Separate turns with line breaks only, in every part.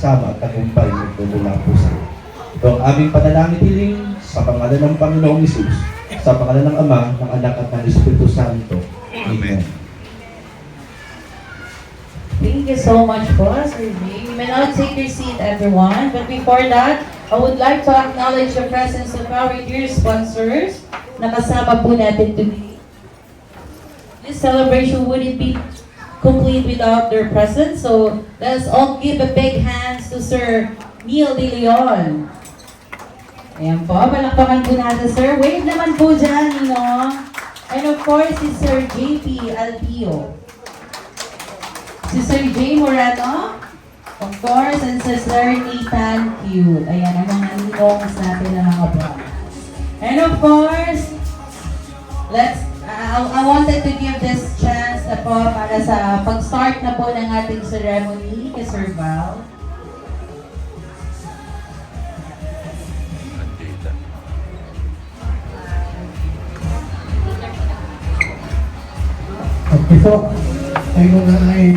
pagkakasama at tagumpay magmumula po sa iyo. Ito ang aming panalangin hiling sa pangalan ng Panginoong Hesus, sa pangalan ng Ama, ng Anak at ng Espiritu Santo. Amen.
Thank you so much po, Sir Jay. You may now take your seat, everyone. But before that, I would like to acknowledge the presence of our dear sponsors na kasama po natin today. This celebration wouldn't be complete without their presence. So let's all give a big hands to Sir Neil De Leon. Ayan po, palakpakan po natin, Sir. Wave naman po dyan, And of course, si Sir JP Alpio. Si Sir J. Moreno, of course, and si Sir Nathan Q. Ayan, ang mga ninongs natin na mga bro. And of course, I wanted to give this chance na po para sa pag-start na po ng ating ceremony kay Sir Val.
Okay po. Tayo na ay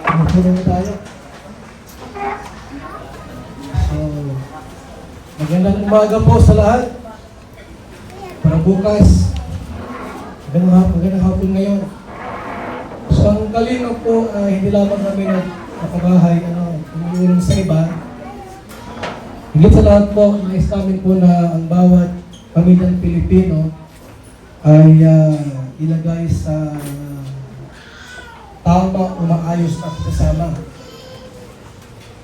magpunong na tayo. So, magandang umaga po sa lahat. Para bukas, magandang hapon ngayon. So, ang kalino po, hindi lamang kami nakabahay, umiulong sa iba. Higit sa lahat po, nais namin po na ang bawat pamilyang Pilipino ay ilagay sa tama o maayos na kasama.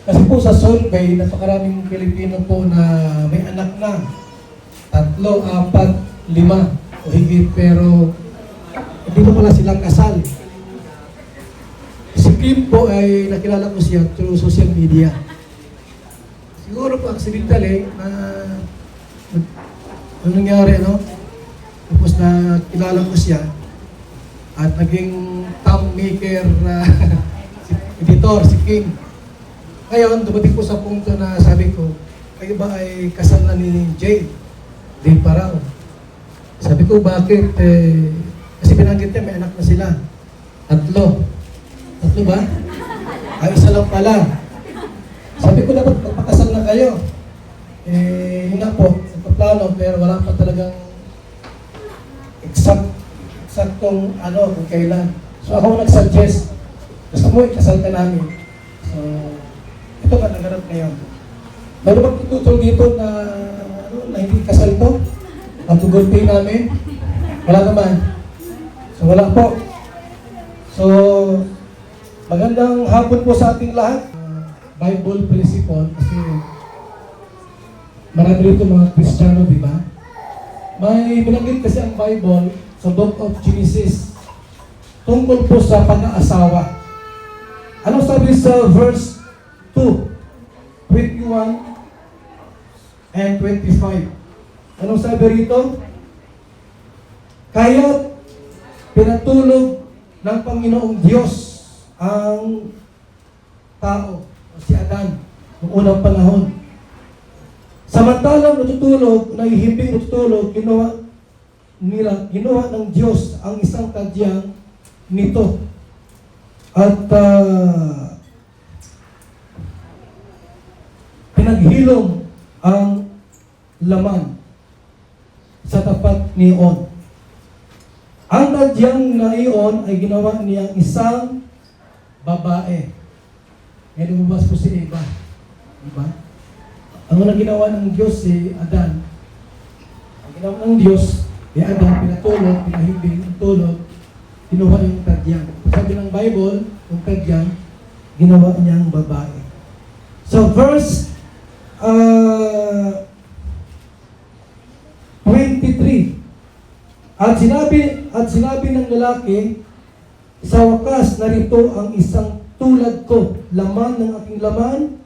Kasi po sa survey, napakaraming Pilipino po na may anak na 3, 4, 5 o higit, pero hindi pa pala silang kasal. Si Kim po ay nakilala ko siya through social media. Siguro po accidentally na ano nangyari, Tapos na kilala ko siya at naging thumb maker si editor, si King. Ngayon, dumating po sa punto na sabi ko, kayo ba ay kasal na ni Jay? Di pa raw. Sabi ko, bakit? Kasi binanggit niya, may anak na sila. 3. 3 ba? Ay, 1 lang pala. Sabi ko, dapat magpakasal na kayo. Yun nga po, nagpaplano, pero wala pa talagang eksaktong kung kailan. So ako nag-suggest, gusto mo ikasal ka namin. So, ito ka naganap ngayon. Bago magtututol dito na hindi kasal to, ang tugulpi namin, wala naman. So wala po. So, magandang hapon po sa ating lahat. Bible principle, kasi marami rito mga Kristiyano, di ba? May binanggit kasi ang Bible sa Book of Genesis tungkol po sa pag-aasawa. Anong sabi sa verse 2, 21 and 25? Anong sabi rito? Kaya't pinatulog ng Panginoong Diyos ang tao, si Adan, noong unang panahon. Samantalang natutulog, nahihimbing natutulog, ginawa ng Diyos ang isang kadyang nito. At pinaghilom ang laman sa tapat ni On. Ang kadyang na iyon ay ginawa niyang isang babae. Ngayon lumabas po si Eva. Diba? Ang ginawa ng Diyos si Adan. Ang ginawa ng Diyos, Adan, pinatulog, pinahimbing, ang tulog, ginawa yung kadyang. Sabi ng Bible, yung kadyang, ginawa niyang babae. So verse 23. At sinabi ng lalaki, sa wakas narito ang isang tulad ko, laman ng aking laman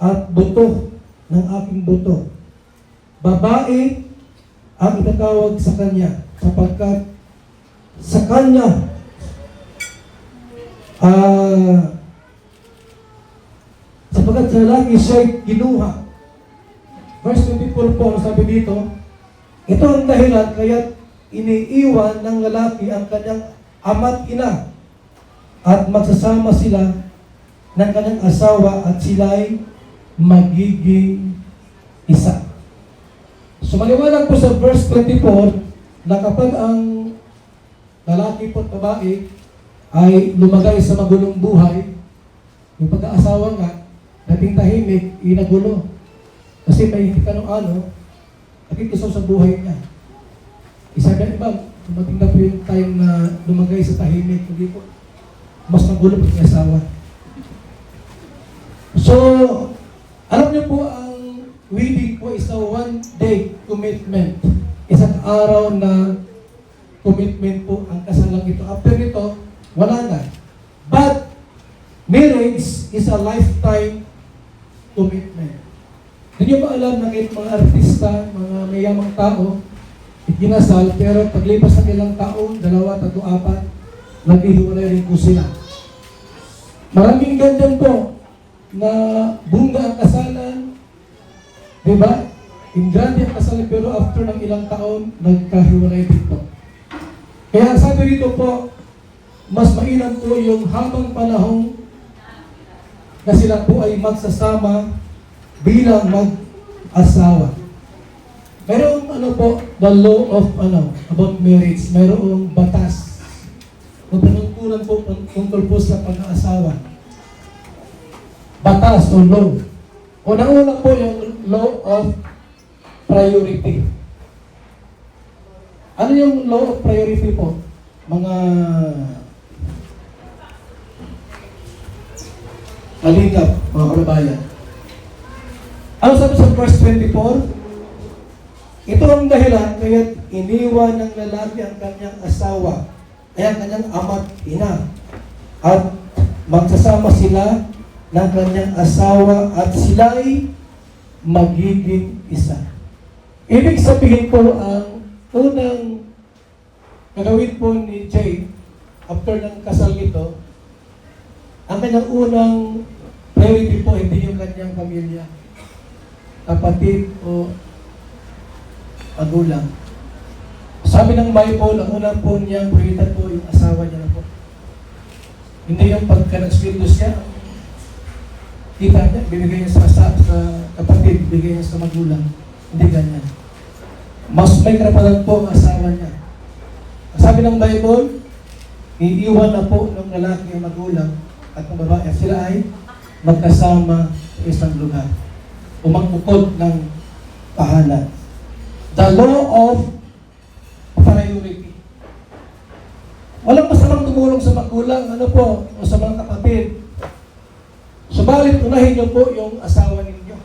at buto ng aking buto. Babae ang itatawag sa kanya, sapagkat sa kanya sapagkat sa lalaki siya'y ginuha. Verse 24 po, sabi dito, ito ang dahilan kaya't iniiwan ng lalaki ang kanyang ama't ina at magsasama sila ng kanyang asawa at sila'y magiging isa. So maliwanag po sa verse 24 na kapag ang lalaki po at babae ay lumagay sa magulong buhay, yung pag-aasawa nga, dating tahimik, inagulo. Kasi may hindi ka nung ano, nakikisaw sa buhay niya. Isa na iba, dumating na po yung time na lumagay sa tahimik, hindi po, mas magulo pag asawa. So, alam niyo po, ang wedding po is a one-day commitment. Isang araw na commitment po ang kasalang ito. After nito, wala na. But, marriage is a lifetime commitment. Hindi niyo ba alam na kahit mga artista, mga mayamang tao, ikinasal, pero paglipas ng ilang taon, 2, 3, 4, naghihiwalay rin po sila. Maraming ganyan po na bunga ang kasalan, di ba? Ingrande ang kasalan, pero after ng ilang taon, nagkahiwalay dito. Kaya sabi dito po, mas mainam po yung habang panahon na sila po ay magsasama bilang mag-asawa. Mayroong po, the law of about marriage, mayroong batas. Kung panungkulan po tungkol po sa pag-aasawa. Batas o law. Unang-una po yung law of priority. Ano yung law of priority po? Mga kalingap, mga kababayan. Ano sabi sa verse 24? Ito ang dahilan kaya iniwan ng lalaki ang kanyang asawa, ay ang kanyang ama't ina, at magsasama sila ng kanyang asawa at sila'y magiging isa. Ibig sabihin po, ang unang gagawin po ni Jay after ng kasal nito, ang kanyang unang priority po hindi yung kanyang pamilya, kapatid o magulang. Sabi ng Bible, ang unang po niyang prioridad po yung asawa niya na po. Hindi yung pagka nag-sweldo siya, kita niya, bibigay niya sa kapatid, bibigay niya sa magulang. Hindi ganyan. Mas may karapatan po ang asawa niya. Sabi ng Bible, iiwan na po ng lalaki ang magulang at ng babae. Sila ay magkasama sa isang lugar o magkukod ng tahanan. The law of priority. Walang masamang tumulong sa magulang, o sa mga kapatid. Subalit, unahin niyo po yung asawa ninyo.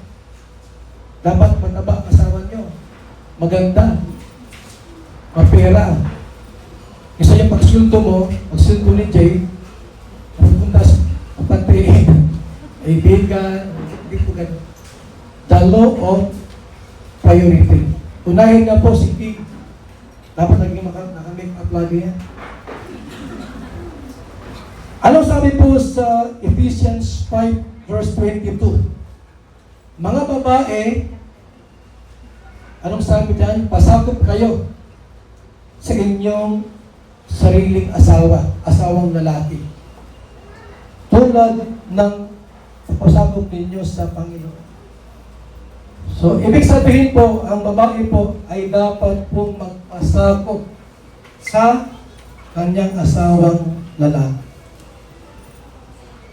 Dapat mataba ang asawa niyo. Maganda. Mapera. Isa yung pagsulto mo, pagsulto ni Jay, pupunta sa kapatid, kaibigan, hindi po ganun. The law of priority. Unahin na po si King. Dapat naging nakamake up lagi yan. Ano sabi po sa Ephesians 5 verse 22? Mga babae, anong sabi dyan? Pasakop kayo sa inyong sariling asawa, asawang lalaki. Tulad ng pasakop ninyo sa Panginoon. So, ibig sabihin po, ang babae po ay dapat pong magpasakop sa kanyang asawang lalaki.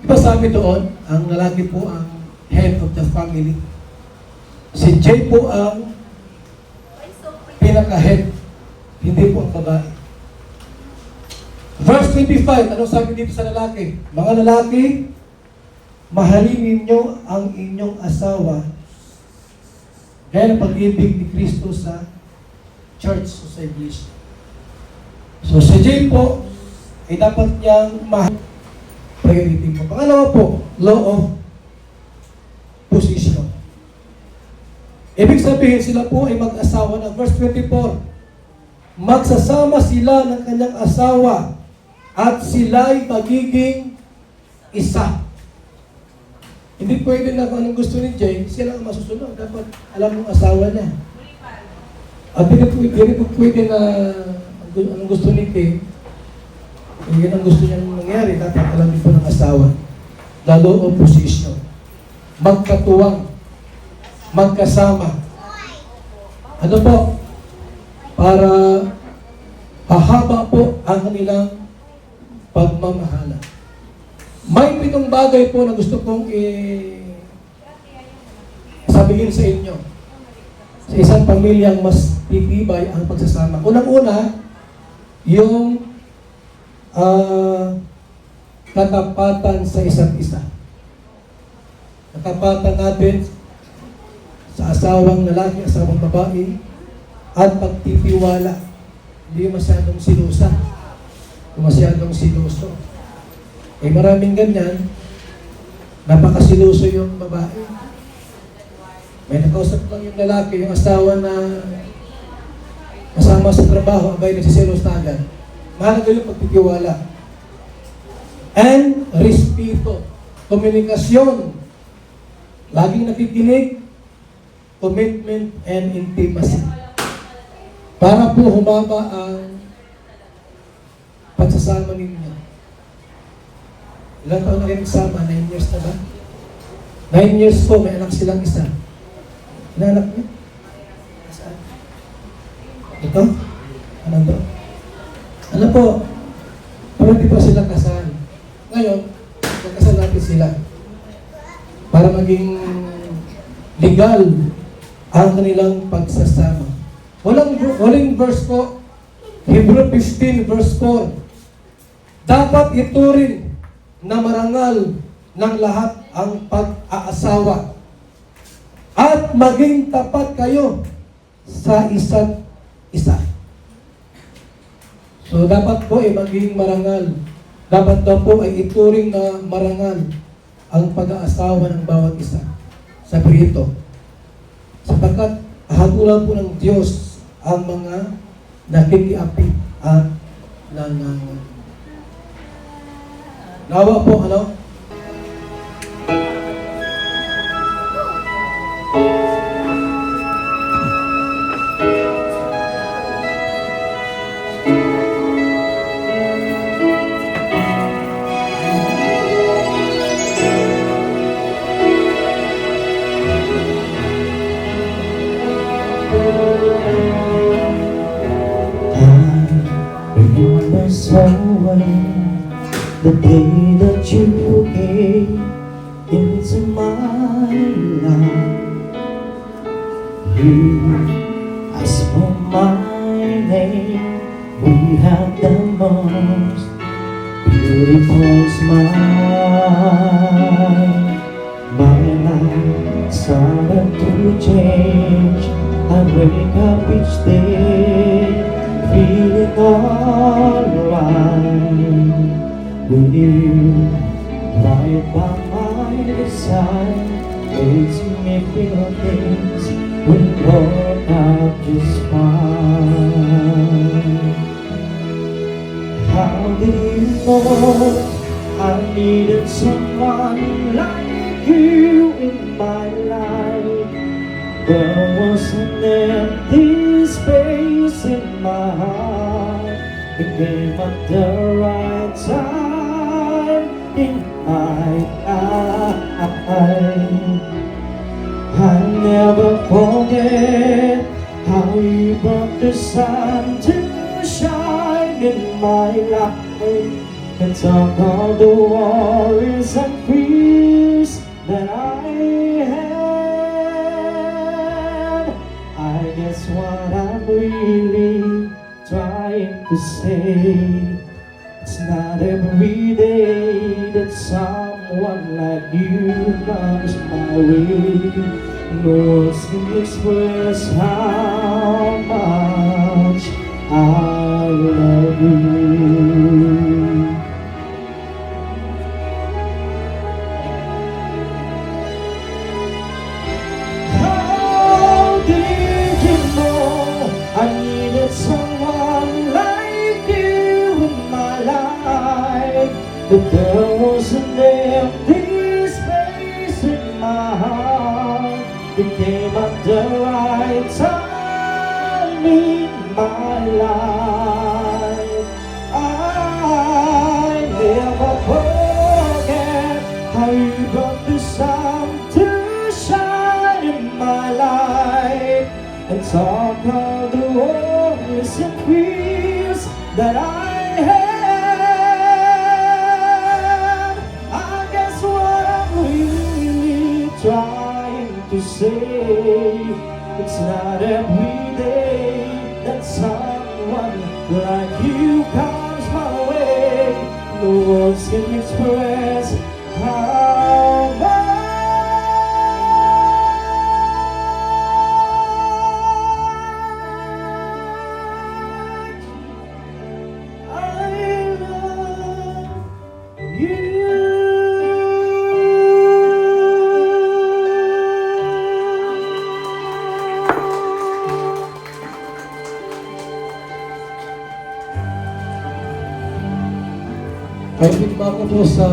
Diba sabi doon, ang lalaki po ang head of the family. Si Jay po ang pinaka-head, hindi po ang babae. Verse 25, anong sabi dito sa lalaki? Mga lalaki, mahalin ninyo ang inyong asawa gaya ng pag-ibig ni Kristo sa church o sa iglesia. So si Jay po ay dapat niyang mahal priority po. Pangalawa po, law of position. Ibig sabihin sila po ay mag-asawa na. Verse 24, magsasama sila ng kanyang asawa at sila'y magiging isa. Hindi pwede na kung anong gusto ni Jay, sila ang masusunod. Dapat alam ng asawa niya. At hindi po pwede na anong gusto ni Kay, yan ang gusto niyang mangyari, dapat alam din po ng asawa. lalo oposisyon. Magkatuwang, magkasama. Ano po? Para hahaba po ang kanilang pagmamahala. May 7 bagay po na gusto kong sabihin sa inyo. Sa isang pamilyang mas titibay ang pagsasama. Unang-una, yung katapatan sa isa't isa. Katapatan natin sa asawang lalaki, asawang babae, at pagtitiwala. Hindi masyadong sinusa. Masyadong sinuso. Maraming ganyan, napakasiluso yung babae. May nakausap lang yung lalaki, yung asawa na kasama sa trabaho, abay nagsisilos na agad. Mahalaga yung pagtitiwala. And respeto. Komunikasyon. Laging nakikinig. Commitment and intimacy. Para po humaba ang pagsasama ninyo. Ilang taon na kayo magsama? 9 years na ba? 9 years po, may anak silang isa. Inanak niya? Saan? Ito? Ano ba? Ano po? Pero hindi pa sila kasal. Ngayon, magkasal natin sila. Para maging legal ang kanilang pagsasama. Walang verse po. Hebrew 15 verse 4. Dapat ituring na marangal ng lahat ang pag-aasawa at maging tapat kayo sa isa't isa. So dapat po ay maging marangal. Dapat daw po ay ituring na marangal ang pag-aasawa ng bawat isa. Sabi ito, sapagkat hatulan po ng Diyos ang mga nakikiapit at nangangalit. Nawa po, ano?
Remember so well the day that you came into my life. You asked for my name. We had the most beautiful smile. My life started to change. I wake up each day feeling alright with you right by my side. Makes me feel things will work out just fine. How did you know I needed someone like you in my life? There was an empty space in my heart. It came at the right time in my life. I never forget how you brought the sun to shine in my life and took all the worries and fears that I had. I guess what I'm really trying to say, it's not every day that someone like you comes my way. No words can express how much I love you. How did you know I needed someone like you in my life? That there was an empty space in my heart. It came at the right time in my life. I never forget how you walk all the worries and fears that I have. I guess what I'm really trying to say, it's not every day that someone like you comes my way. No words can express how much I love you.
Pag-ibig ba ako po sa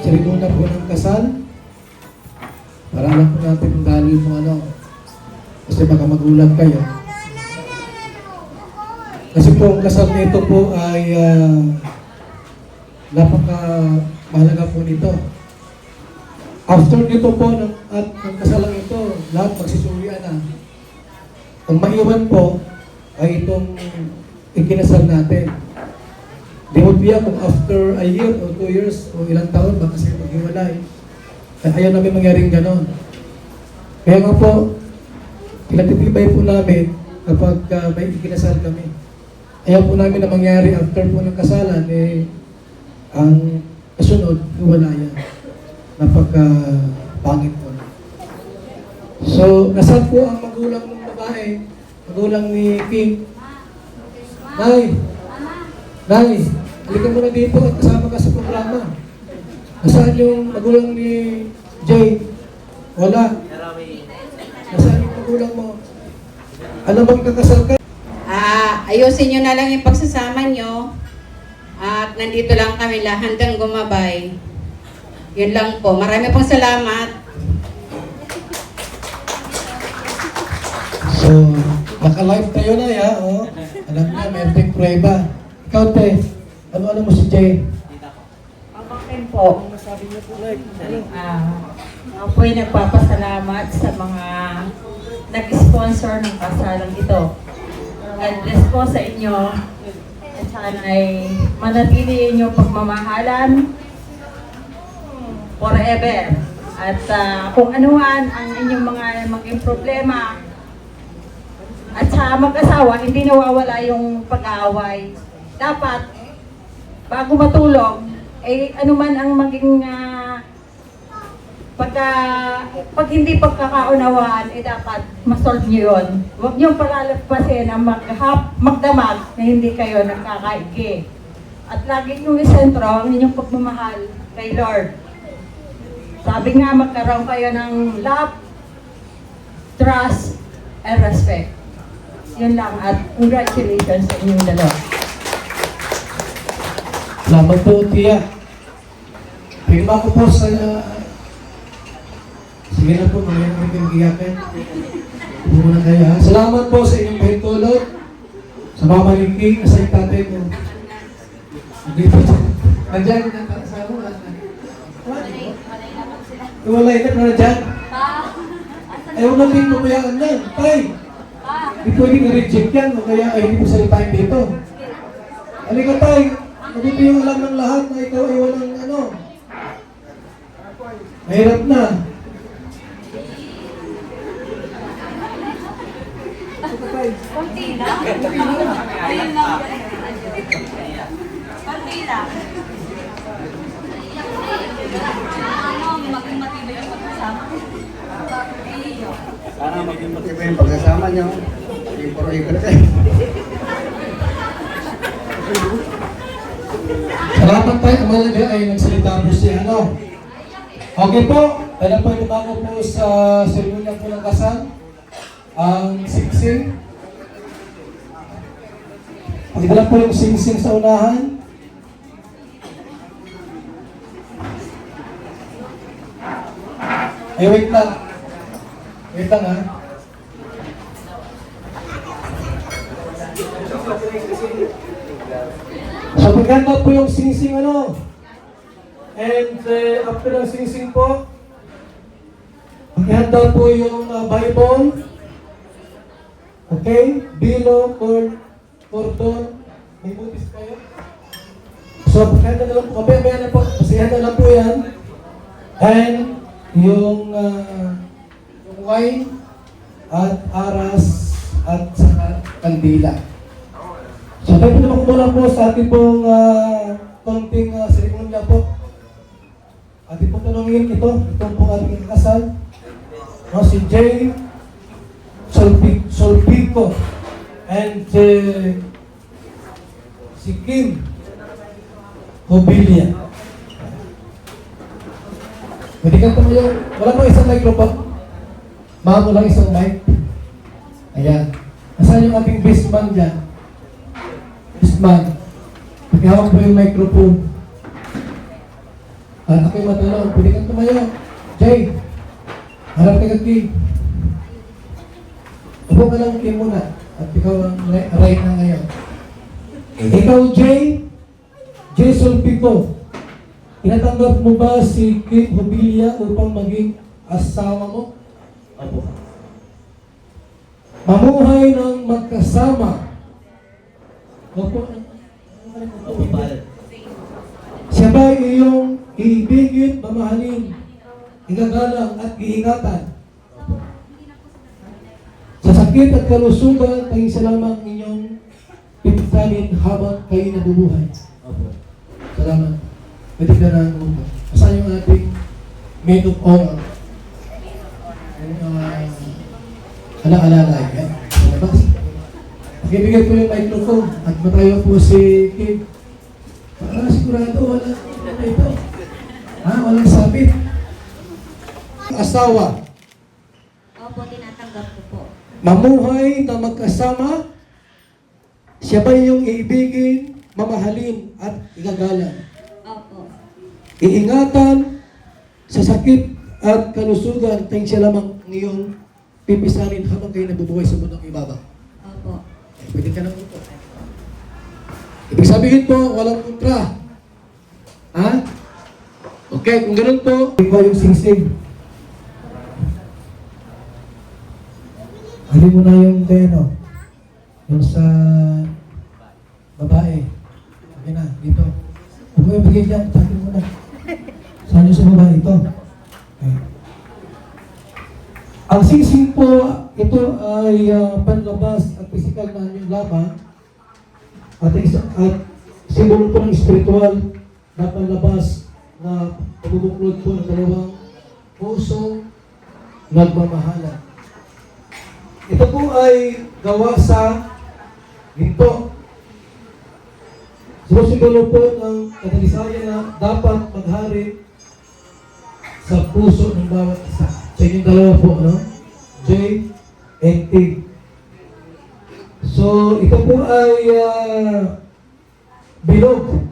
seremona po ng kasal? Para alam po natin kung dahil mo ano. Kasi baka magulat kayo. Kasi po ang kasal nito po ay napaka-mahalaga po nito. After nito po at ng kasalang ito, lahat magsisuwian na. Ang maiwan po ay itong ikinasal natin. Di mo biya kung after a year o 2 years o ilang taon baka kasi maghiwalay. Ayaw namin mangyaring ganon. Kaya nga po, pinatitibay po namin kapag may ikinasal kami. Ayaw po namin na mangyari after po ng kasalan, ang kasunod, hiwalayan. Napaka-pangit po. So, nasaan po ang magulang ng babae? Magulang ni King? Nay, halika muna dito at kasama ka sa programa. Nasaan yung magulang ni Jay? Wala. Nasaan yung magulang mo? Ano bang kakasal ka?
Ayusin nyo na lang yung pagsasama nyo. At nandito lang kami handang gumabay. Yun lang po. Marami pong salamat.
So, naka-live tayo na ya, oh. Alam na, may big prueba. Ikaw, te, ano mo si Jay?
Pamakin po. Ako po'y nagpapasalamat sa mga nag-sponsor ng kasalang ito. God bless po sa inyo. At sana'y manatili inyong pagmamahalan forever. At kung anuhan ang inyong mga maging problema, at sa mag-asawa, hindi nawawala yung pag-aaway. Dapat, bago matulog, anuman ang maging pag hindi pagkakaunawaan, dapat masolve nyo yun. Huwag nyo palalagpasin ang magdamag na hindi kayo nagkakaigi. At lagi nyo isentro ang inyong pagmamahal kay Lord. Sabi nga, magkaroon kayo ng love, trust, and respect. Yun lang at congratulations sa inyong dalawa.
Salamat po, Tia. Pirma ko po sa... sige na po, mga yung iyakin. Muna kayo, ha? Salamat po sa inyong pahintulot. Sa mama ni King, nasa yung tatay mo. Hindi po. Nandiyan, sa mo. Iwalay na, nandiyan. Ayaw natin pumayaan yan. Tay! Hindi pwedeng na-reject yan, o kaya ay hindi po salitain dito. Halika, Tay! Mabuti yung alam ng lahat na ikaw ay walang ano. Mahirap na.
Konti lang. Konti lang. Maging matibay ang pagkasama.
Sana maging matibay yung pagsasama niyo. Yung puro-ibig kayo.
Salamat tayo, Amalagay ay nagsalita po siya, ano? Okay po, tayo po yung bago po sa seremonya po ng kasal. Ang singsing. Pagdala po yung singsing sa unahan. Ay, wait lang. Wait lang, ha? So, pagkanta po yung singsing, ano? And after ng singsing po, pagkanta po yung Bible. Okay? Bilo, cordon, may butis kayo. So, pagkanda na lang po, mamaya na po, pasihan na lang po yan. And yung wine at aras at saka kandila. So, tayo po naman muna po sa ating pong konting seremonya po. Ating pong tanongin itong pong ating kasal. No, si Jay Solpico and si Kim Hobilia. Pwede kang tumayo. Wala mo isang microphone. Mamo lang isang mic. Ayan. Nasaan yung ating baseman dyan? Baseman. Pagkahawak mo yung microphone. At ako'y matanong. Pwede kang tumayo. Jay. Harap ka Kim. Upo ka lang Kim muna. At ikaw ang right na ngayon. Ikaw Jay. Jay Solpico. Tinatanggap mo ba si Kim Hobilia upang maging asawa mo?
Opo.
Mamuhay ng magkasama. Opo.
Opo, pare.
Siya ba iyong iibigin, mamahalin, igagalang at iingatan? Sa sakit at kalusugan, tayong salamang inyong pinagtanin habang kayo nabubuhay.
Opo.
Salamat. Pwede ka na umupo. Saan yung ating maid of honor? Ala-ala-ala. Yan. Labas. Pakibigay ko yung microphone at matayo po si Kim. Para sigurado wala ito. Walang sabit. Asawa.
Opo, tinatanggap ko po.
Mamuhay na magkasama. Siya ba yung iibigin, mamahalin at igagalang?
Opo.
Iingatan sa sakit at kalusugan, tayong siya lamang ngayong pipisanin habang kayo nabubuhay sa mundong ibabaw.
Opo.
Pwede ka na po. Ibig sabihin po, walang kontra. Ha? Okay, kung ganun po, ikaw yung singsing. Halin mo na yung ano, yung sa babae. Okay na, dito. Huwag mo yung bigay dyan, sa akin mo na. Saan yung sa babae ito? Okay. Ang singsing po, ito ay panlabas at physical na yung lamang at simbolo po ng spiritual na panlabas na pagbubuklod po ng dalawang puso nagmamahalan. Ito po ay gawa sa ginto. Sumusiguro po ng katalisayan na dapat maghari sa puso ng bawat isa. Sa inyong dalawa po, no? J and T. So, ito po ay bilog.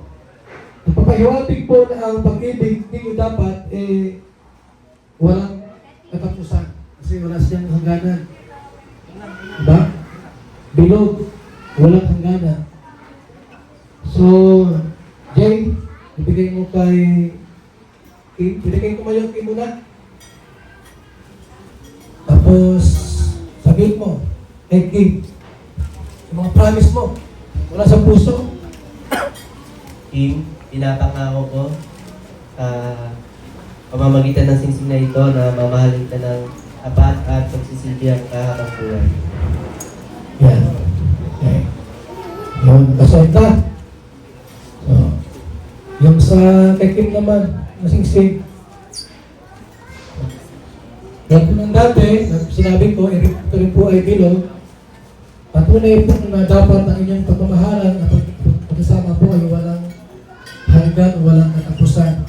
Napapahiwatig po na ang pag-ibig ninyo dapat walang katapusan. Kasi wala siyang hangganan. Diba? Bilog. Walang hangganan. So, Jay, ibigay mo kay Kim. Ibigay ko mayo Kim muna. Tapos, sabihin mo, kay Kim, yung mga promise mo, wala sa puso.
Kim, tinatangako ko sa pamamagitan ng singsing na ito na mamahalin ka ng tapat at pagsisilbihan ka habang buhay.
Yan. Okay. Yun, kasal ka. So, yung sa kay Kim naman, nasingsing. Yan po nang dati, sinabi ko, ito rin po ay bilog. Patunay po na dapat ang inyong pagmamahalan at pagkasama po ay walang hanggan o walang katapusan.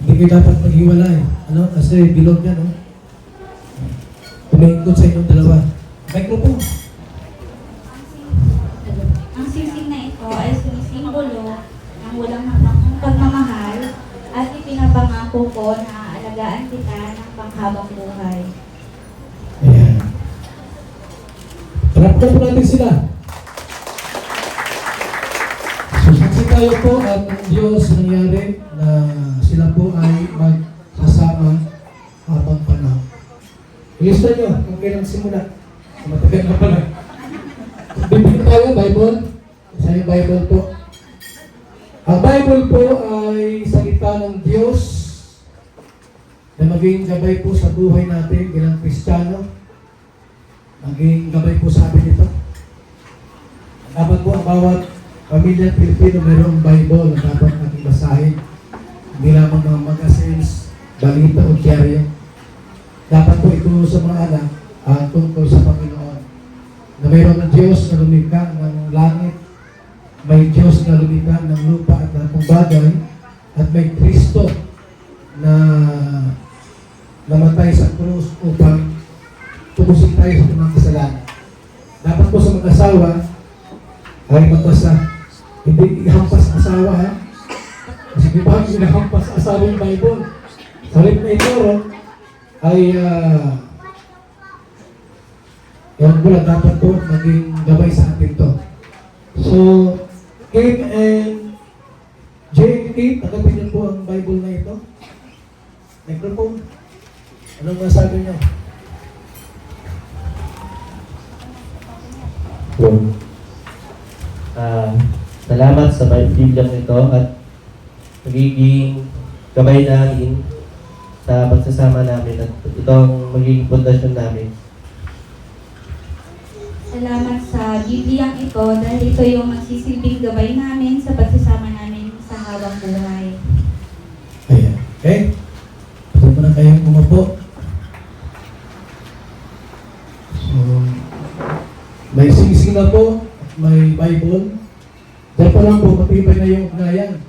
Hindi kayo dapat maghiwalay. Ano? Kasi bilog yan, no? Tumaikot sa inyong dalawa. Microphone.
Ang singsing na ito ay sumisimbolo ng walang hanggang pagmamahal at ipinapangako ko na aalagaan kita ng panghabang buhay.
Ayan. Harapkan po natin sila. Susaksi tayo po at ang Diyos nangyari na sila po ay magkasama habang panahon. Ilista nyo kung kailang simula. Matagal na pala. Bibigyan tayo ng Bible. Sa yung Bible po. Ang Bible po ay salita ng Diyos na maging gabay po sa buhay natin bilang Kristiyano. Maging gabay po sa atin ito. Dapat po ang bawat pamilya Pilipino mayroong Bible na dapat natin basahin. Hindi lamang mga magazines, balita o diaryo. Dapat po ito sa mga anak tungkol sa Panginoon. Na mayroon ng Diyos na lumikha ng langit, may Diyos na lumikha ng lupa at lahat ng bagay, at may Kristo na namatay sa krus upang tubusin tayo sa mga kasalanan. Dapat po sa mag-asawa ay magbasa. Hindi ihampas asawa, ha? Kasi di ba hinahampas asawa yung Bible? Sa rin na ito, ay yan po lang dapat po maging gabay sa atin to. So, Kim and JK, tagapin niyo po ang Bible na ito. Microphone. Anong masabi niyo?
Salamat sa Biblia ito at magiging gabay namin sa pagsasama namin at itong magiging pundasyon namin.
Salamat sa Bibliang ito dahil ito yung magsisilbing gabay namin sa pagsasama namin sa habang buhay.
Ayan. Okay? Ito mo na kayong umupo. So, may sing-sing na po at may Bible. Dahil pa lang po, matibay na yung ugnayan.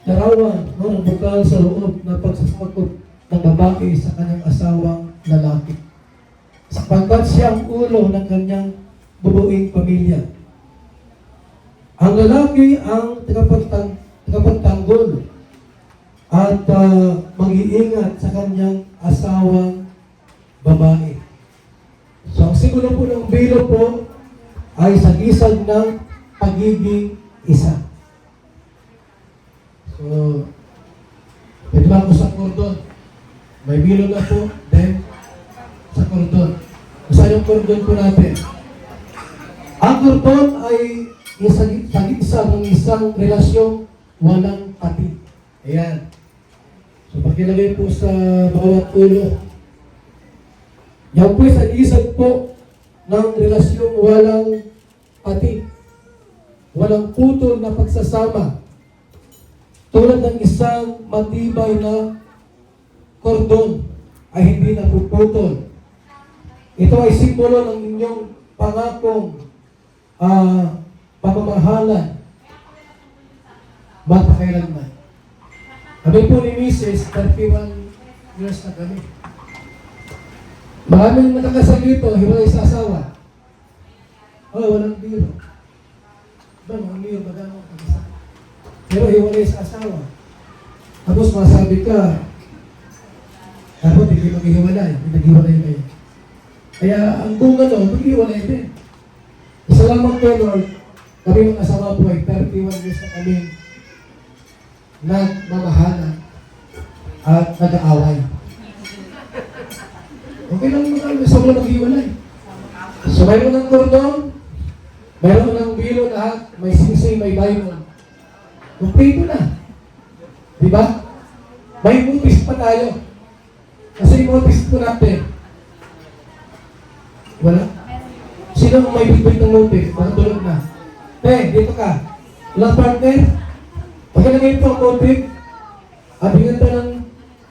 Larawan, no, ng bukal sa loob na pagsasakot ng babae sa kanyang asawang lalaki. Sapagkat siya ang ulo ng kanyang bubuing pamilya. Ang lalaki ang tagapagtanggol at mag-iingat sa kanyang asawang babae. So, ang simbolo po ng bilo po ay sagisag ng pagiging isa. So, pwede ba ako sa kordon? May bilo na po, then sa kordon. Saan yung kordon po natin? Ang kordon ay sagisag ng isang relasyong walang pati. Ayan. So, pagkilagay po sa bawat ulo, yan po ay sagisag po ng relasyong walang pati. Walang putol na pagsasama. Tulad ng isang matibay na kordon ay hindi napuputol. Ito ay simbolo ng inyong pangakong pamamahalan magpakailanman. Kami po ni Mrs. 31 years na kami. Maraming nakakasal dito, hiwalay sa asawa. Walang biro. Walang biro, magano kakasal. Pero hiwalay sa asawa. Tapos masabi ka, dapat hindi maghihiwalay, hindi naghiwalay kayo. Kaya ang bunga doon, maghihiwalay din. Salamat po, Lord. Kami mga asawa po ay 31 years na kami nagmamahalan at nag-aaway. Okay lang mga sa mga maghiwalay. So mayroon ng kordon, mayroon ng bilo lahat, may sinisay, may Bible. Kompleto na. Diba? May motis pa tayo. Kasi yung motis po natin. Wala? Sino ang may bitbit ng motis? Makatulog na. Dito ka. Walang partner? Pagkalagay po ang motif, abingan ka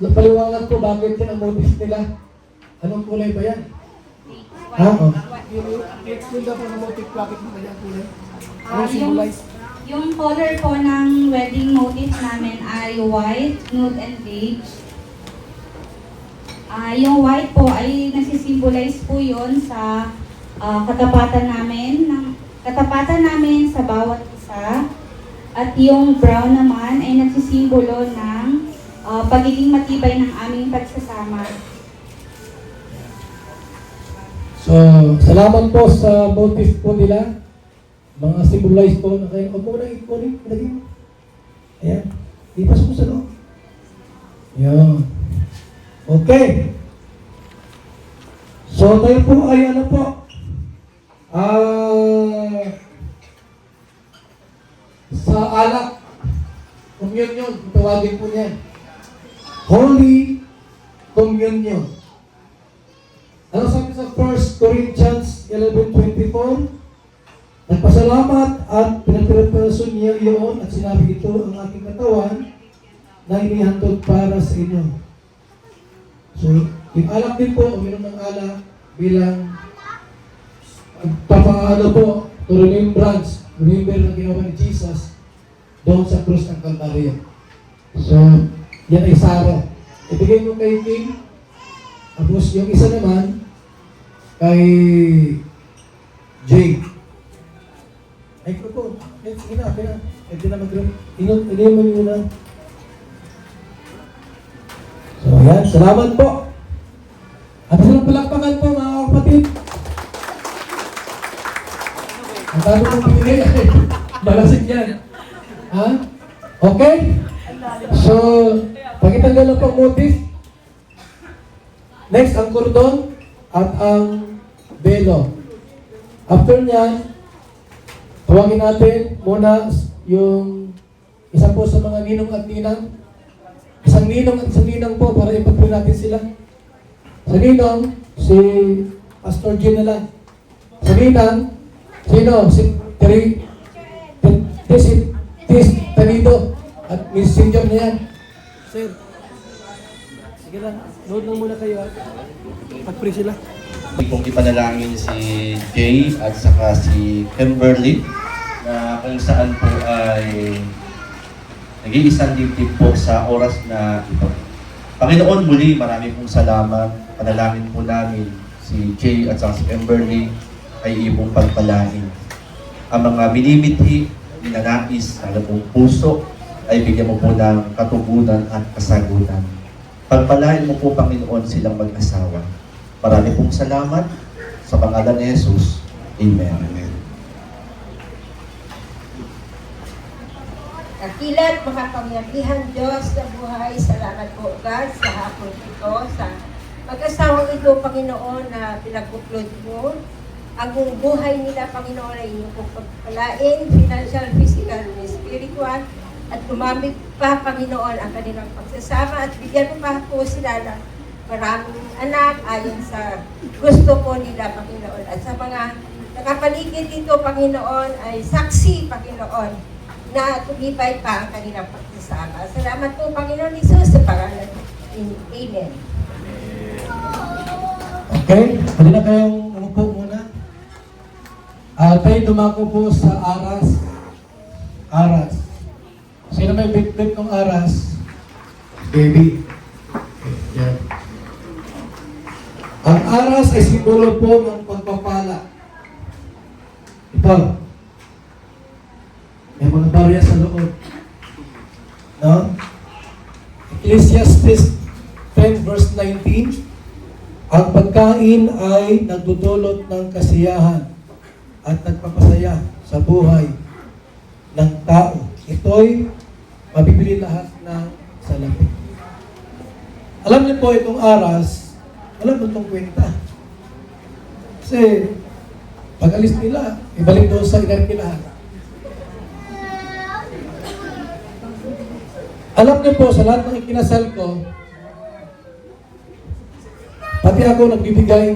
ng paliwanag ko bakit yan ang motis nila. Anong kulay ba yan? Yung dapat ng motif, bakit mo kanya kulay? Anong symbolize?
Yung color po ng wedding motif namin ay white, nude, and beige. Yung white po ay nagsisimbolize po yon sa katapatan namin sa bawat isa. At yung brown naman ay nagsisimbolo ng pagiging matibay ng aming pagsasama.
So, salamat po sa motif po nila. Mga symbolize po na kayo. Huwag mo na ikunin. Ayan. Ipasok mo sa loob. Ayan. Okay. So tayo po ay ano po, sa alak, communion, tawagin po niyan. Holy Communion. Ano sabi sa 1 Corinthians 11:24? Nagpasalamat at pinagpiraso niya iyon at sinabi, ito ang aking katawan na inihandog para sa inyo. So, yung alak din po, uminom ng alak bilang pagpapaano po to remembrance, remember na ginawa ni Jesus doon sa krus ng Kalbaryo. So, yan ay Sarah. Ibigay mo kay King. Tapos yung isa naman kay Jay. Microphone. Sige na, okay na. Pwede na mag-room. Hindi mo muna. So, yan. Salamat po. At sa palakpakan po, mga kapatid. Ang dami kong pinigay. Malasig yan. Ha? Okay? So, pakitanggal lang po ang motif. Next, ang kordon at ang belo. After niyan, tawagin natin muna yung isa po sa mga ninong at ninang. Isang ninong at isang ninang po para ipagpili natin sila. Sa ninong, si Pastor Jim na lang. Sa ninang, sino? Si Tis Tanido at Miss Senior na yan. Sir, sige lang. Load lang muna kayo. Pag-pray sila.
Kung ipanalangin si Jay at saka si Kimberly na kung saan po ay nag-iisang dibdib po sa oras na ito. Panginoon, muli marami pong salamat. Panalangin po namin si Jay at saka si Kimberly ay iyong pagpalain. Ang mga minimithi, ninanais, alam pong puso ay bigyan mo po ng katugunan at kasagutan. Pagpalain mo po, Panginoon, silang mag-asawa. Marami pong salamat sa pangalan ni Jesus. Amen. Amen.
Dakilat, makapangyarihan Diyos na buhay, salamat po God sa hapon ito, sa mag-asawang ito, Panginoon, na pinagbuklod mo. Ang buhay nila, Panginoon, ay inyong pagpalain, financial, physical, and spiritual, at lumamig pa, Panginoon, ang kanilang pagsasama, at bigyan mo pa po sila ng maraming anak ayon sa gusto po nila, Panginoon. At sa mga nakapaligid dito, Panginoon, ay saksi, Panginoon, na tumibay pa ang kanilang pagsasama. Salamat po, Panginoon Jesus, sa pangalan. Amen.
Okay, pwede na kayong umupo muna. Tayo dumako po sa aras. Aras. Sino may bit-bit ng aras? Baby. Okay, yan. Ang aras ay simbolo po ng pagpapala. Ito. May mga barya sa loob. No? Ecclesiastes 10 verse 19. Ang pagkain ay nagdudulot ng kasiyahan at nagpapasaya sa buhay ng tao. Ito'y mabibili lahat ng salapi. Alam niyo po itong aras, alam mo itong kwenta. Kasi pag alis nila, ibalik doon sa inarkilahan. Alam niyo po, sa lahat ng ikinasal ko, pati ako nagbibigay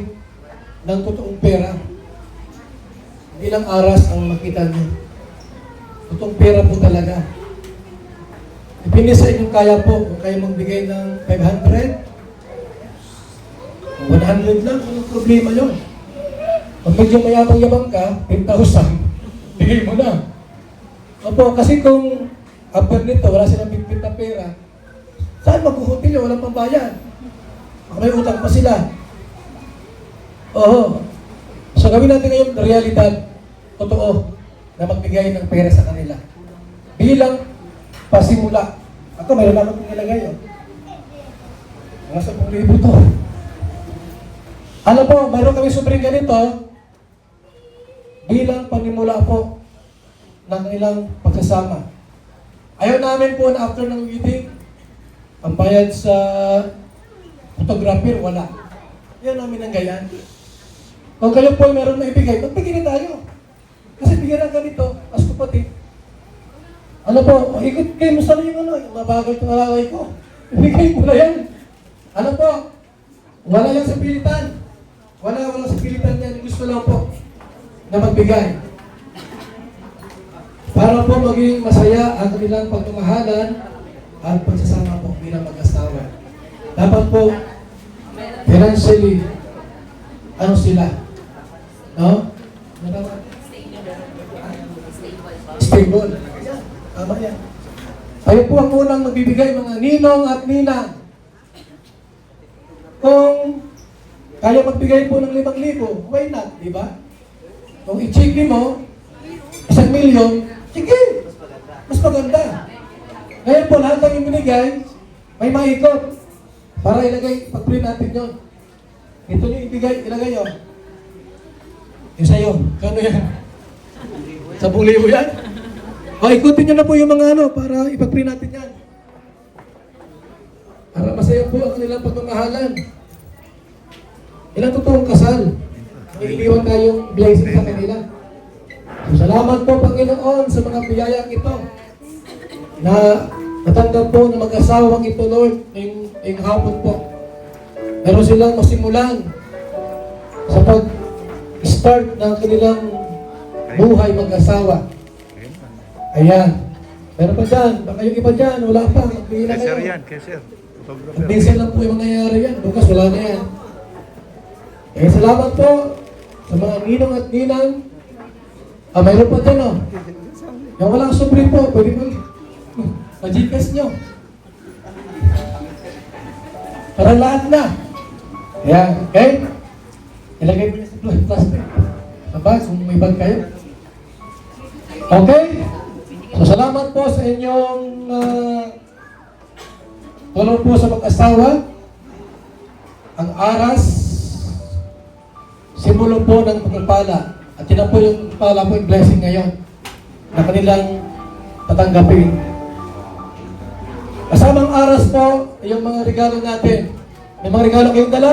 ng totoong pera. Hindi lang aras ang makita niyo. Totoong pera po talaga. Depende sa inyong kaya po. Kung kayo magbigay ng 500, 100 lang, anong problema yun? Pag medyo mayabang-yabang ka, 10,000, bigay mo na. Opo, kasi kung after nito, wala silang bigpit na pera, saan mag-hotel yun? Walang pambayad. May utang pa sila. Oo. So gawin natin ngayon realidad, totoo, na magbigay ng pera sa kanila. Bilang pasimula. Ako, mayroon naman kong nilagay yun. Mga 10,000 to. Alam po, mayroon kami sobrang ganito, bilang panimula po ng ilang pagsasama. Ayaw namin po na after ng wedding, ang bayad sa photographer, wala. Ayaw namin ng gayan. Kung kayo po ay meron na ibigay, magbigay na tayo. Kasi bigyan ng ganito, as kapatid. Ano po, ikot kayo mo sana yung ano, yung mabagal itong alaway ko. Ibigay mo na yan. Ano po, wala yan sa pilitan. Wala sa pilitan yan. Gusto lang po na magbigay. Para po maging masaya ang kanilang pagmamahalan at pagsasama po bilang mag-asawa. Dapat po, financially, ano sila? No? Stable. Tama yan. Tayo po ang unang magbibigay, mga ninong at ninang. Kung kaya magbigay po ng 5,000, why not, di ba? Kung i-check mo, 1 milyon, sige, mas maganda. Ngayon po, lahat ng ibinigay, may maikot. Para ilagay, pag-print natin yun. Ito nyo ibigay, ilagay yun. Yung sa'yo, kano yan? 10,000 yan? O, ikutin nyo na po yung mga ano, para ipag-print natin yan. Para masaya po ang kanilang pagmamahalan. Ilang totoong kasal. May iniwan tayong blessing sa kanila. So, salamat po, Panginoon, sa mga biyayang ito na natanggap po ng mag-asawang ito, Lord, ngayong hapon po. Meron silang masimulan sa pag-start ng kanilang buhay mag-asawa. Ayan. Meron pa dyan. Baka yung iba dyan, wala pa. Magbigay na kayo. Mag-diesel lang po yung mangyayari yan. Bukas wala na yan. Kaya salamat po sa mga ninong at ninang. Mayroon pa dyan, oh. Yung walang sobre po, pwede mo ma-Gcash nyo. Para lahat na. Ayan, okay? Ilagay mo niya sa plastic. Aba, kung may bag kayo. Okay? So, salamat po sa inyong tulong po sa mag-asawa. Ang aras, simbolo po ng pagpapala. At yun na po yung pala po yung blessing ngayon na kanilang tatanggapin. Kasamang aras po, yung mga regalo natin. May mga regalo kayong dala?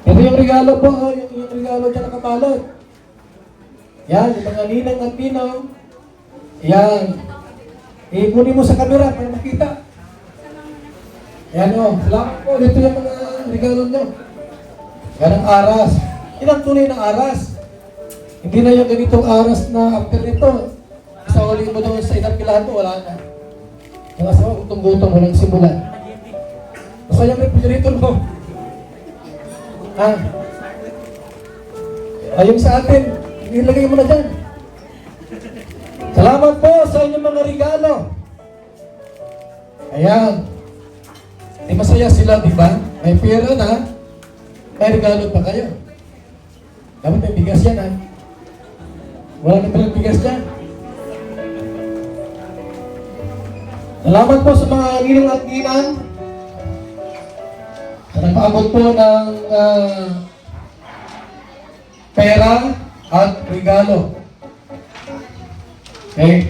Ito yung regalo po, yung regalo dyan nakabalot. Yan, yung mga ninang at ninong. Yan. Kunin mo sa camera para makita. Yan o. Salamat po. Dito yung mga regalo nyo. Yan ang aras. Yan ang tunay na aras. Hindi na yung ganitong aras na after nito. Sa uli mo doon sa inapilahan mo, wala na. Yung asawa, gutom-gutom, walang simulan. Basta yung refrigerator mo. Ayun sa atin, ilagay mo na dyan. Salamat po sa inyong mga regalo. Ayan. Di masaya sila, di ba? May pera na, may regalo pa kayo. Dapat may bigas yan, ha? Wala na palang bigas dyan. Salamat po sa mga ninong at ninang na nagpaabot po ng pera at regalo. Okay?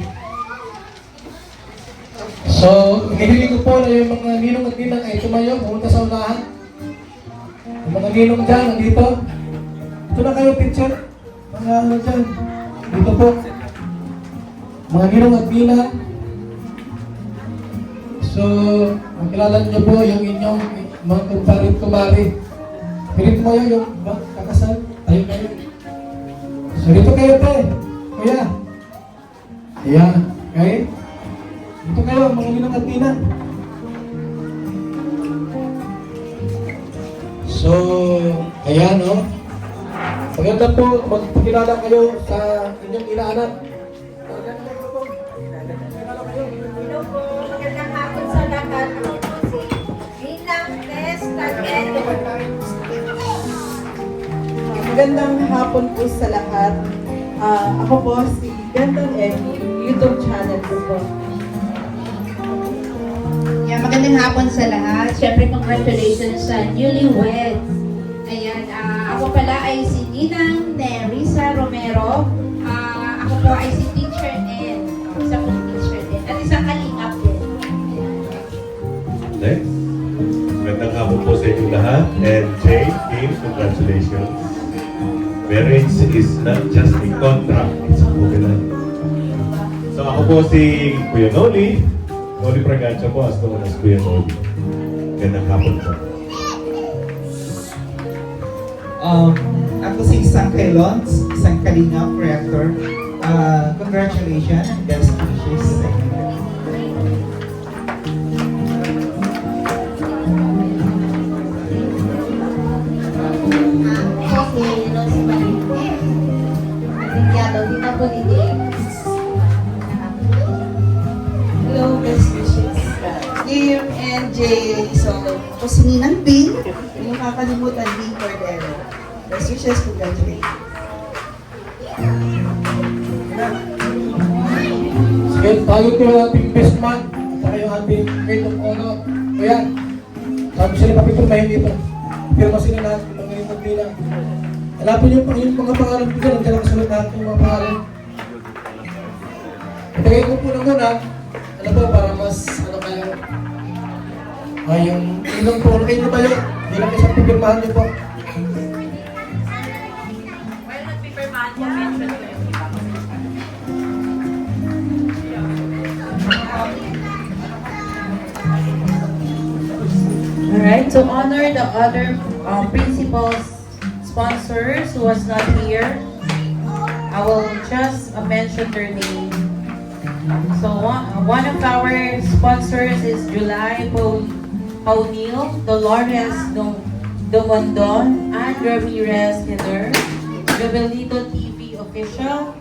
So, hinihiling ko po na yung mga ninong at ninang ay tumayo, pumunta sa unahan. Yung mga ninong dyan, nandito. Ito na kayo, picture. Mga ano dyan. Dito po. Mga ninong at ninang. So, makilala niyo po yung inyong mga kumparit-kumari. Pilit mo yun, yung kakasal. Tayo kayo. So, dito kayo, te. Kuya. Ayan. Okay? Dito kayo, mga ninong at ninang. So, ayan, no? Maganda po, magpakilala kayo sa inyong inaanak.
Hello po, magandang hapon sa lahat. Ako po si Ninang Tess Taguedo.
Magandang hapon po sa lahat. Ako po si Denton Emmy, YouTube channel ko po.
Yeah, magandang hapon sa lahat. Siyempre, congratulations sa newlyweds. Ayan, ako pala ay si Ninang Nerissa Romero. Ako po ay si Teacher N. Isa pong Teacher N. At isang kalingap din.
Next. Magandang hapon po sa inyong lahat. And Jay, Kim, congratulations. Marriage is not just a contract, it's a covenant. So ako po si Kuya Noli Bragancha po, as known as Kuya Noli. Gandang hapon po.
Ako si isang Kailons, isang Kalingap reactor. Congratulations and best wishes sa inyo.
Hello, best wishes. Kim and Jay. So, ako si Ninang Bing. Hindi mo kakalimutan, Bing Cordero. Best wishes, congratulations.
Sige, tayo ko yung ating best man, at saka yung ating maid of honor. O yan, sabi sila papipirmahin dito. Pirma sila lahat, mga yung magbilang. Hanapin yung mga pangalan ko dyan, nandiyan lang kasunod natin yung mga pangalan. Itagay ko po na muna, ano po, para mas, ano kayo, yung ilang po, kayo na ba yun? Hindi lang isang pipirmahan niyo po.
Alright, to honor the other principal sponsors who was not here, I will just mention their name. So one of our sponsors is July Paunil, Dolores Domondon, and Ramirez Heather, Jovelito TV Official,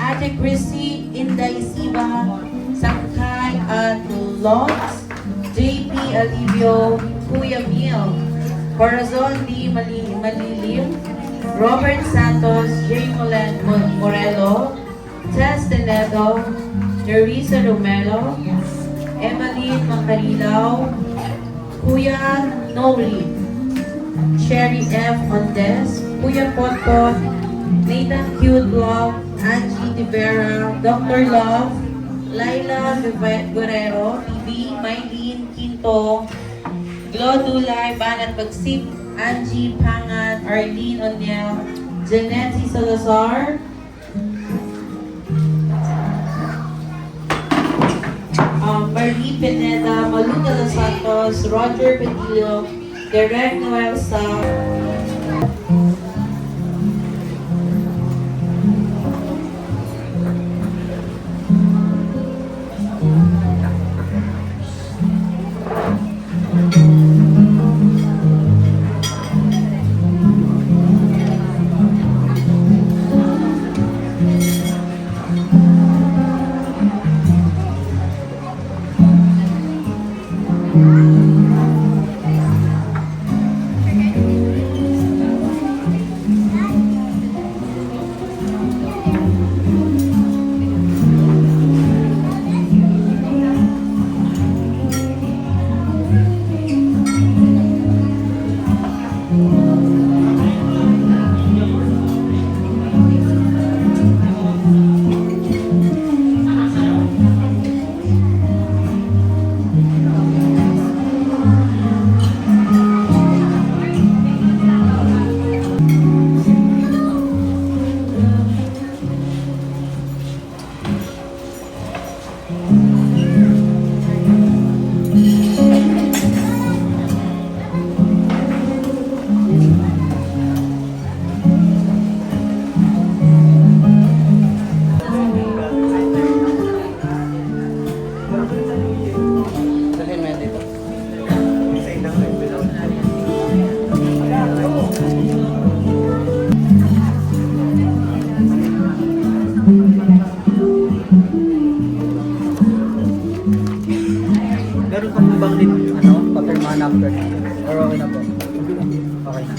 Ate Chrissy, Inday Siba, Sangkay at Lots, JP Alivio, Kuya Mil, Corazon D. Malilim, Robert Santos, J. Morelo, Tess Tenedo, Nerissa Romero, Emeline Macarilaw, Kuya Nori, Sherry F. Ondes, Kuya Potpot, Nathan Cute Love, Angie Divera, Dr. Love, Laila Guerrero, TV, Mylene Quinto, Glo Dulay, Banat Bagsip, Angie Pangan, Arlene O'Neill, Janet C. Salazar, Marie Pineda, Malu de los Santos, Roger Pedillo, Derek Noel Sa.
Meron pa po bang papirmahan after? Or okay na po? Okay na.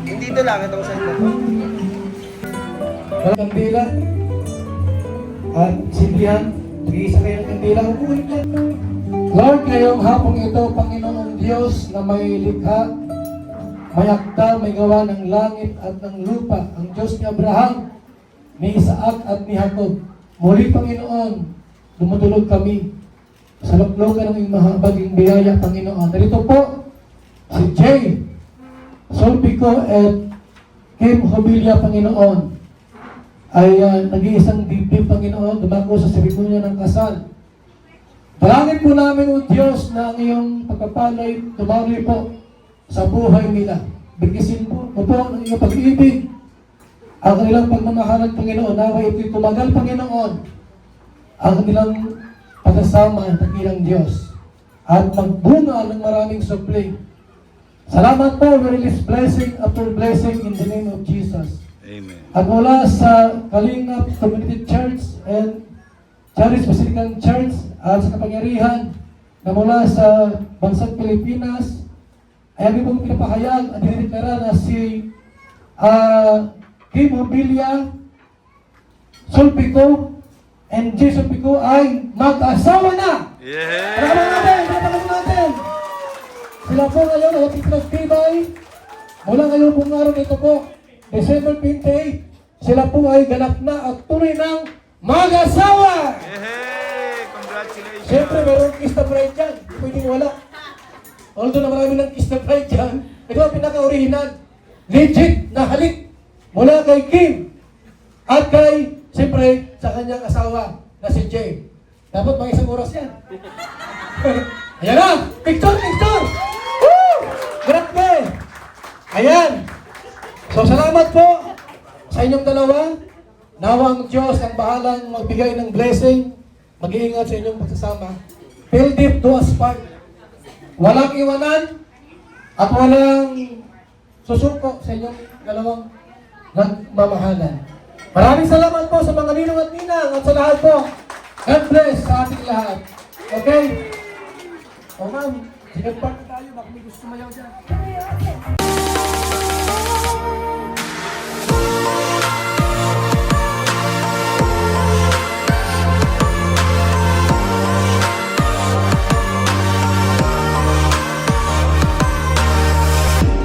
Hindi ito lang itong cellphone ko.
Walang kandila. at Silvian, nag-iisa kayo ng kandila. Upuin lang. Lord, ngayong hapong ito, Panginoong Diyos na may likha, may akda, may gawa ng langit at ng lupa, ang Diyos ni Abraham, ni Isaac at ni Jacob. Muli, Panginoon, dumutulog kami sa luklukan ng iyong mahabaging biyaya, Panginoon. Narito po, si Jay Solpico at Kim Hobilia, Panginoon, ay nag-iisang dibdib, Panginoon, dumako sa seremonya ng kasal. Dalangin po namin, O Diyos, na ang iyong pagpapalay, tumaloy po sa buhay nila. Bigkisin po ang iyong pag-ibig, ang kanilang pagmamahalan, Panginoon. Nawa ito'y tumagal, Panginoon, ang kanilang pagkasama ng ilang Diyos at magbunga ng maraming supling. Salamat po, we release blessing after blessing in the name of Jesus.
Amen.
At mula sa Kalingap Community Church and Charis Basilican Church at sa kapangyarihan na mula sa bansang Pilipinas, ay ang pong pinapahayag at dinideklara na si Kim Hobilia Solpico and J. Solpico ay mag-asawa na!
Yeah!
Palakpakan natin! Sila po ngayon ay pinagtibay mula ngayon pong araw nito po, December 28, sila po ay ganap na at tunay ng mag-asawa!
Yay! Congratulations!
Siyempre, mayroong kiss na bride dyan. Pwedeng wala. Although na marami ng kiss na bride dyan, ito ang pinaka-original. Legit na halik mula kay Kim at kay, siyempre, sa kanyang asawa na si Jay. Dapat mga isang oras yan. Ayan na! Picture! Picture! Woo! Grabe! Ayan! So, salamat po sa inyong dalawa. Nawa ang Diyos ang bahalang magbigay ng blessing. Mag-iingat sa inyong pagsasama. Till deep do us part. Walang iwanan at walang susuko sa inyong dalawang nagmamahalan. Maraming salamat po sa mga ninong at ninang at sa lahat po. God bless sa ating lahat. Okay? O ma'am, sinagpart tayo. Baka may gusto mayaw dyan.